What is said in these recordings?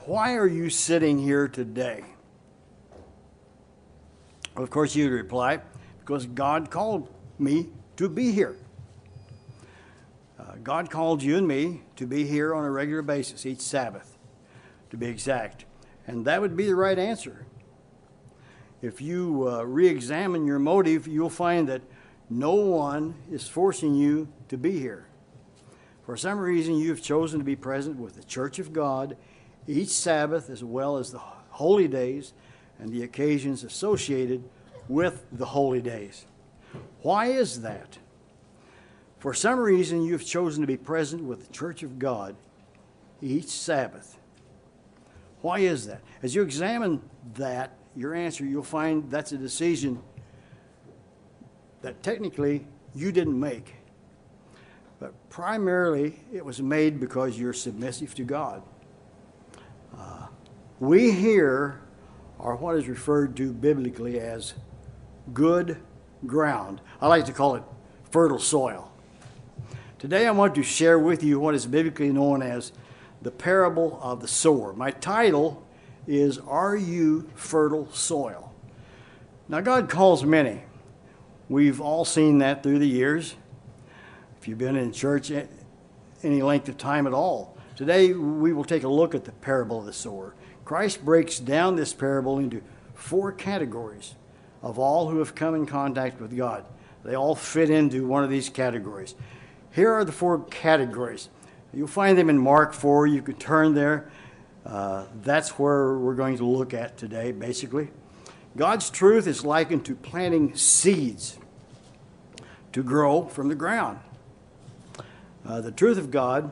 why are you sitting here today? Well, of course, you'd reply, because God called me to be here. God called you and me to be here on a regular basis, each Sabbath, to be exact. And that would be the right answer. If you re-examine your motive, you'll find that no one is forcing you to be here. For some reason, you've chosen to be present with the Church of God each Sabbath, as well as the holy days and the occasions associated with the holy days. Why is that? For some reason, you've chosen to be present with the Church of God each Sabbath. Why is that? As you examine that, your answer, you'll find that's a decision that technically you didn't make. But primarily, it was made because you're submissive to God. We here are what is referred to biblically as good ground. I like to call it fertile soil. Today I want to share with you what is biblically known as the parable of the sower. My title is, Are You Fertile Soil? Now, God calls many. We've all seen that through the years. If you've been in church any length of time at all. Today we will take a look at the parable of the sower. Christ breaks down this parable into 4 categories of all who have come in contact with God. They all fit into one of these categories. Here are the 4 categories. You'll find them in Mark 4. You could turn there. That's where we're going to look at today, basically. God's truth is likened to planting seeds to grow from the ground. The truth of God,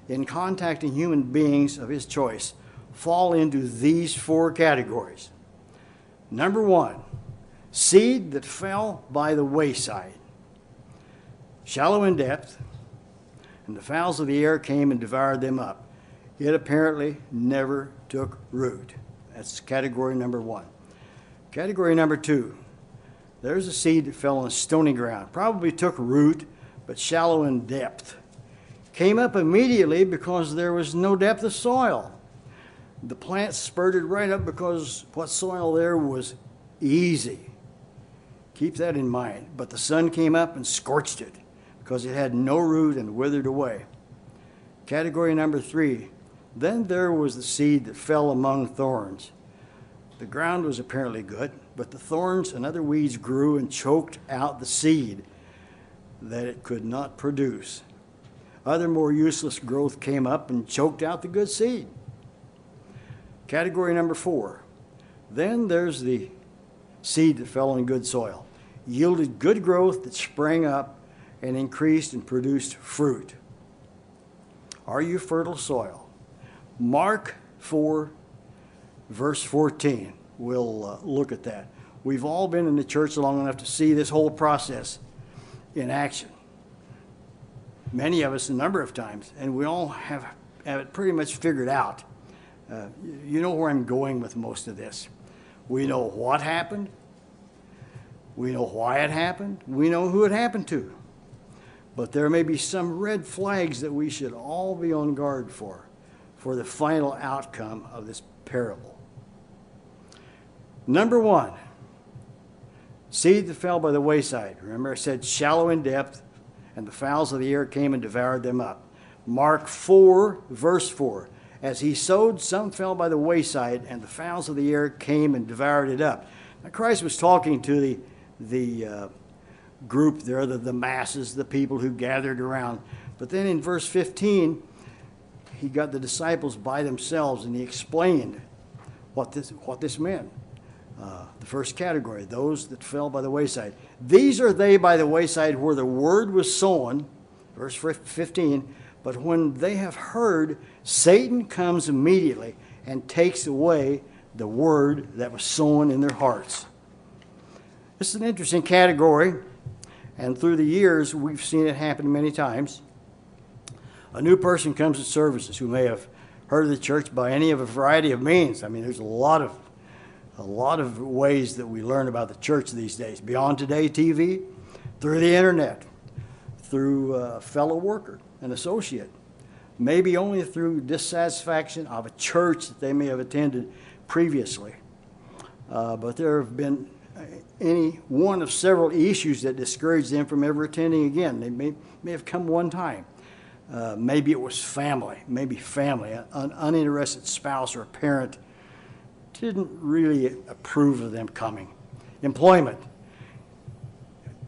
in contacting human beings of His choice, fall into these 4 categories. Number 1, seed that fell by the wayside. Shallow in depth, and the fowls of the air came and devoured them up. It apparently never took root. That's category number 1. Category number 2, there's a seed that fell on stony ground. Probably took root, but shallow in depth. Came up immediately because there was no depth of soil. The plant spurted right up because what soil there was easy. Keep that in mind. But the sun came up and scorched it because it had no root and withered away. Category number 3, then there was the seed that fell among thorns. The ground was apparently good, but the thorns and other weeds grew and choked out the seed that it could not produce. Other more useless growth came up and choked out the good seed. Category number 4, then there's the seed that fell on good soil. Yielded good growth that sprang up and increased and produced fruit. Are you fertile soil? Mark 4, verse 14. We'll look at that. We've all been in the church long enough to see this whole process in action. Many of us a number of times, and we all have it pretty much figured out. You know where I'm going with most of this. We know what happened. We know why it happened. We know who it happened to. But there may be some red flags that we should all be on guard for the final outcome of this parable. Number 1, seed that fell by the wayside. Remember I said shallow in depth, and the fowls of the air came and devoured them up. Mark 4, verse 4. As he sowed, some fell by the wayside, and the fowls of the air came and devoured it up. Now Christ was talking to the group there, the masses, the people who gathered around. But then in verse 15, he got the disciples by themselves, and he explained what this meant. The first category, those that fell by the wayside. These are they by the wayside where the word was sown, verse 15, but when they have heard, Satan comes immediately and takes away the word that was sown in their hearts. This is an interesting category, and through the years, we've seen it happen many times. A new person comes to services who may have heard of the church by any of a variety of means. I mean, there's a lot of ways that we learn about the church these days. Beyond Today TV, through the internet, through a fellow worker, an associate. maybe only through dissatisfaction of a church that they may have attended previously. But there have been any one of several issues that discouraged them from ever attending again. They may have come one time. Maybe it was family, an uninterested spouse or a parent didn't really approve of them coming. Employment.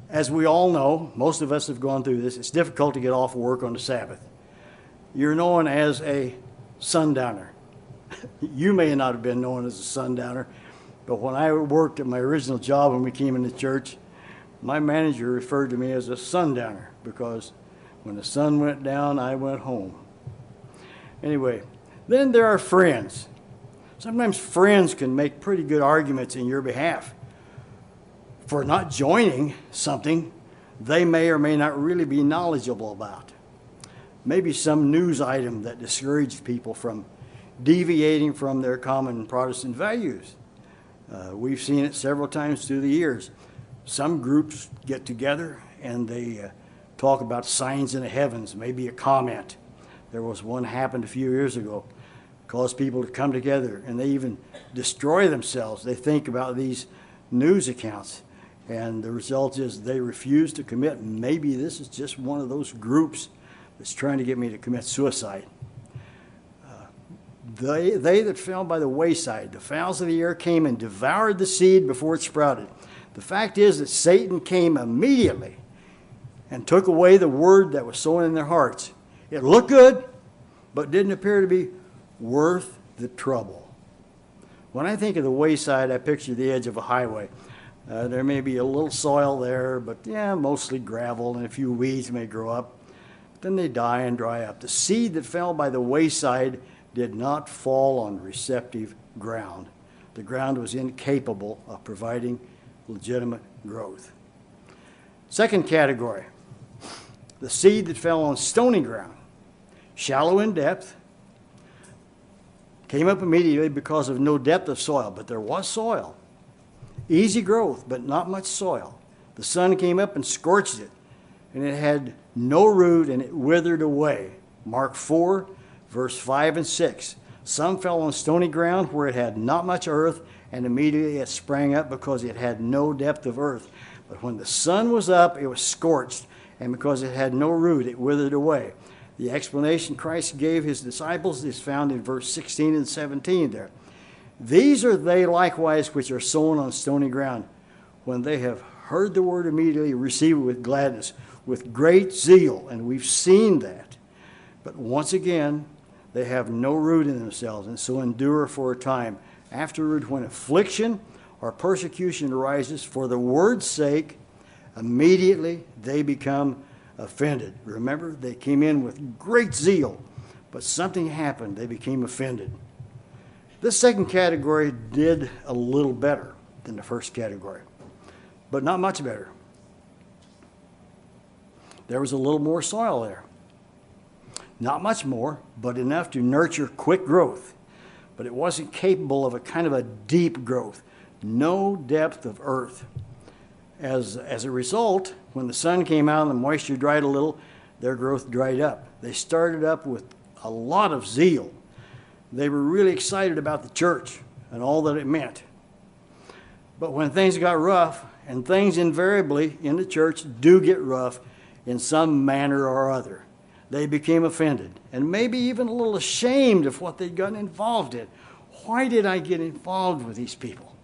As we all know, most of us have gone through this, it's difficult to get off work on the Sabbath. You're known as a sundowner. You may not have been known as a sundowner, but when I worked at my original job when we came into church, my manager referred to me as a sundowner because when the sun went down, I went home. Anyway, then there are friends. Sometimes friends can make pretty good arguments in your behalf for not joining something they may or may not really be knowledgeable about. Maybe some news item that discouraged people from deviating from their common Protestant values. We've seen it several times through the years. Some groups get together and they talk about signs in the heavens, maybe a comment. There was one happened a few years ago, caused people to come together and they even destroy themselves. They think about these news accounts and the result is they refuse to commit. Maybe this is just one of those groups that's trying to get me to commit suicide. They that fell by the wayside, the fowls of the air came and devoured the seed before it sprouted. The fact is that Satan came immediately and took away the word that was sown in their hearts. It looked good, but didn't appear to be worth the trouble. When I think of the wayside, I picture the edge of a highway. There may be a little soil there, but mostly gravel and a few weeds may grow up. Then they die and dry up. The seed that fell by the wayside did not fall on receptive ground. The ground was incapable of providing legitimate growth. Second category, the seed that fell on stony ground, shallow in depth, came up immediately because of no depth of soil, but there was soil. Easy growth, but not much soil. The sun came up and scorched it, and it had no root, and it withered away. Mark 4, verse 5 and 6. Some fell on stony ground where it had not much earth, and immediately it sprang up because it had no depth of earth. But when the sun was up, it was scorched, and because it had no root, it withered away. The explanation Christ gave his disciples is found in verse 16 and 17 there. These are they likewise which are sown on stony ground. When they have heard the word, immediately receive it with gladness, with great zeal, and we've seen that. But once again, they have no root in themselves, and so endure for a time. Afterward, when affliction or persecution arises for the word's sake, immediately they become offended. Remember, they came in with great zeal, but something happened. They became offended. This second category did a little better than the first category, but not much better. There was a little more soil there. Not much more, but enough to nurture quick growth. But it wasn't capable of a kind of a deep growth. No depth of earth. As a result, when the sun came out and the moisture dried a little, their growth dried up. They started up with a lot of zeal. They were really excited about the church and all that it meant. But when things got rough, and things invariably in the church do get rough in some manner or other, they became offended and maybe even a little ashamed of what they'd gotten involved in. Why did I get involved with these people?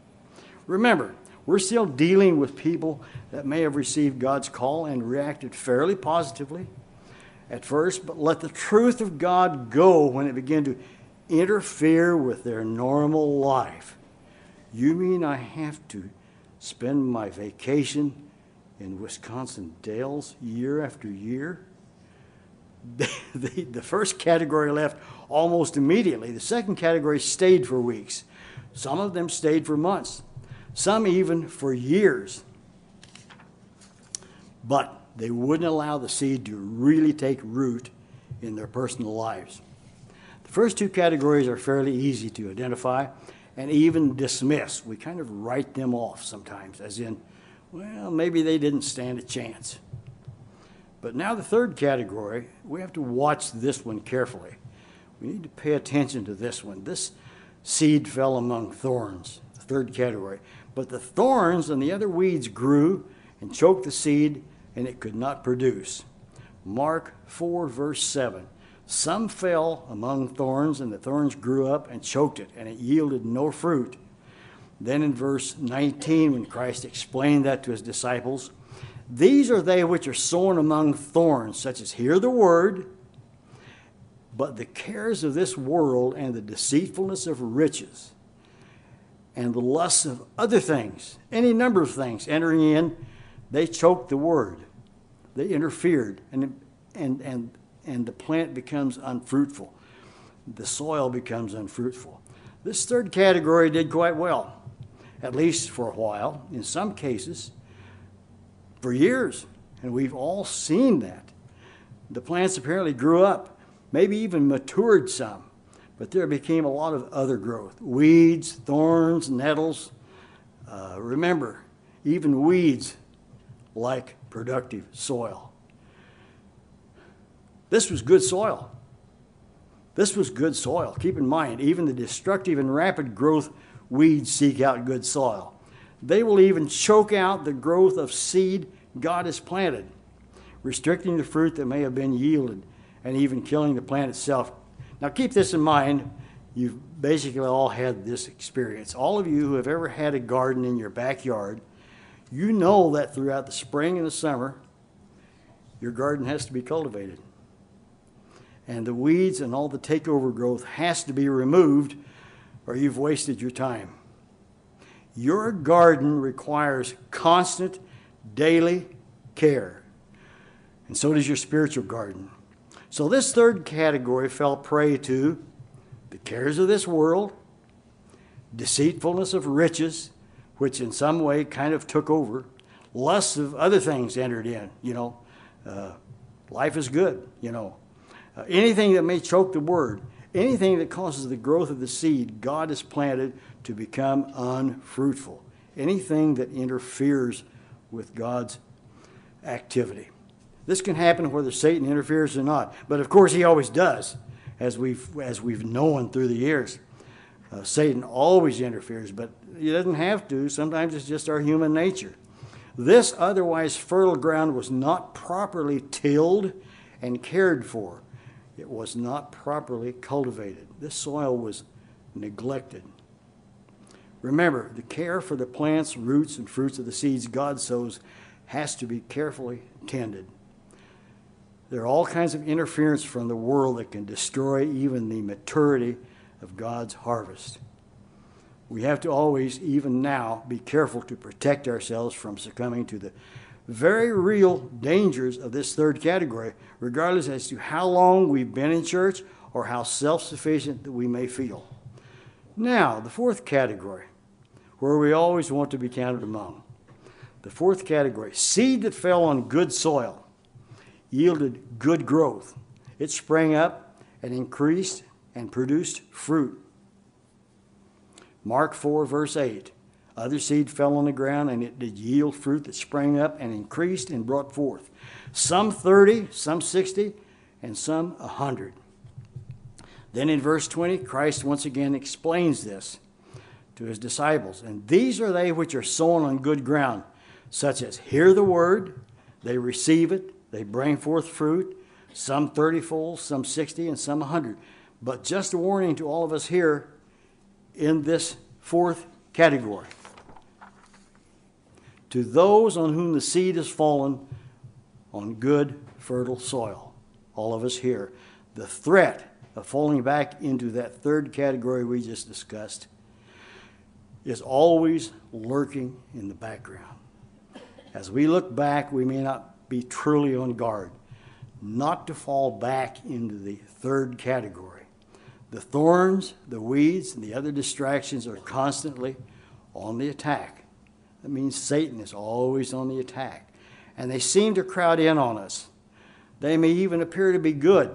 Remember, we're still dealing with people that may have received God's call and reacted fairly positively at first, but let the truth of God go when it began to interfere with their normal life. You mean I have to spend my vacation in Wisconsin Dells year after year? The first category left almost immediately. The second category stayed for weeks. Some of them stayed for months. Some even for years. But they wouldn't allow the seed to really take root in their personal lives. The first two categories are fairly easy to identify and even dismiss. We kind of write them off sometimes, as in, well, maybe they didn't stand a chance. But now the third category, we have to watch this one carefully. We need to pay attention to this one. This seed fell among thorns, the third category. But the thorns and the other weeds grew and choked the seed, and it could not produce. Mark 4, verse 7. Some fell among thorns, and the thorns grew up and choked it, and it yielded no fruit. Then in verse 19, when Christ explained that to his disciples, these are they which are sown among thorns, such as hear the word, but the cares of this world and the deceitfulness of riches and the lusts of other things, any number of things entering in, they choked the word. They interfered, and the plant becomes unfruitful. The soil becomes unfruitful. This third category did quite well, at least for a while, in some cases, for years. And we've all seen that. The plants apparently grew up, maybe even matured some, but there became a lot of other growth. Weeds, thorns, nettles. Remember, even weeds like productive soil. This was good soil. This was good soil. Keep in mind, even the destructive and rapid growth weeds seek out good soil. They will even choke out the growth of seed God has planted, restricting the fruit that may have been yielded and even killing the plant itself. Now keep this in mind. You've basically all had this experience. All of you who have ever had a garden in your backyard, you know that throughout the spring and the summer, your garden has to be cultivated. And the weeds and all the takeover growth has to be removed, or you've wasted your time. Your garden requires constant, daily care. And so does your spiritual garden. So this third category fell prey to the cares of this world, deceitfulness of riches, which in some way kind of took over, lusts of other things entered in, life is good, anything that may choke the word, anything that causes the growth of the seed God has planted to become unfruitful, anything that interferes with God's activity. This can happen whether Satan interferes or not, but of course he always does, as we've known through the years. Satan always interferes, but he doesn't have to. Sometimes it's just our human nature. This otherwise fertile ground was not properly tilled and cared for. It was not properly cultivated. This soil was neglected. Remember, the care for the plants, roots, and fruits of the seeds God sows has to be carefully tended. There are all kinds of interference from the world that can destroy even the maturity of God's harvest. We have to always, even now, be careful to protect ourselves from succumbing to the very real dangers of this third category, regardless as to how long we've been in church or how self-sufficient that we may feel. Now, the fourth category, where we always want to be counted among. The fourth category, seed that fell on good soil, yielded good growth. It sprang up and increased and produced fruit. Mark 4, verse 8. Other seed fell on the ground, and it did yield fruit that sprang up and increased and brought forth. Some 30, some 60, and some 100. Then in verse 20, Christ once again explains this to his disciples. And these are they which are sown on good ground, such as hear the word, they receive it, they bring forth fruit, some 30-fold, some 60, and some 100. But just a warning to all of us here in this fourth category. To those on whom the seed has fallen on good, fertile soil, all of us here, the threat of falling back into that third category we just discussed is always lurking in the background. As we look back, we may not be truly on guard, not to fall back into the third category. The thorns, the weeds, and the other distractions are constantly on the attack. That means Satan is always on the attack. And they seem to crowd in on us. They may even appear to be good,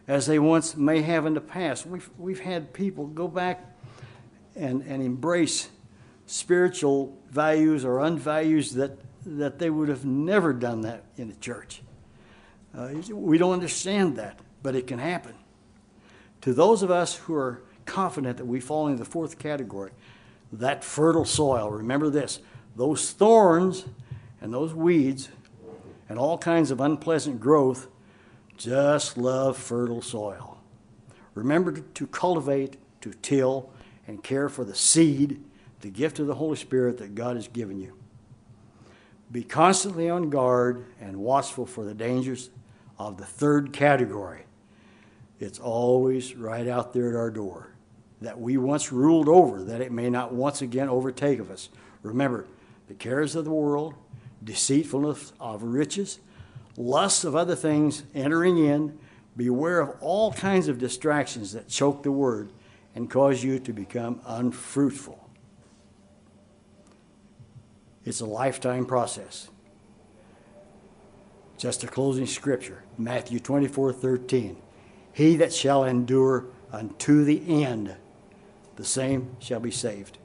as they once may have in the past. We've had people go back and embrace spiritual values or unvalues that they would have never done that in the church. We don't understand that, but it can happen. To those of us who are confident that we fall into the fourth category, that fertile soil, remember this, those thorns and those weeds and all kinds of unpleasant growth just love fertile soil. Remember to cultivate, to till, and care for the seed, the gift of the Holy Spirit that God has given you. Be constantly on guard and watchful for the dangers of the third category. It's always right out there at our door, that we once ruled over, that it may not once again overtake of us. Remember, the cares of the world, deceitfulness of riches, lust of other things entering in. Beware of all kinds of distractions that choke the word and cause you to become unfruitful. It's a lifetime process. Just a closing scripture, Matthew 24:13. He that shall endure unto the end, the same shall be saved.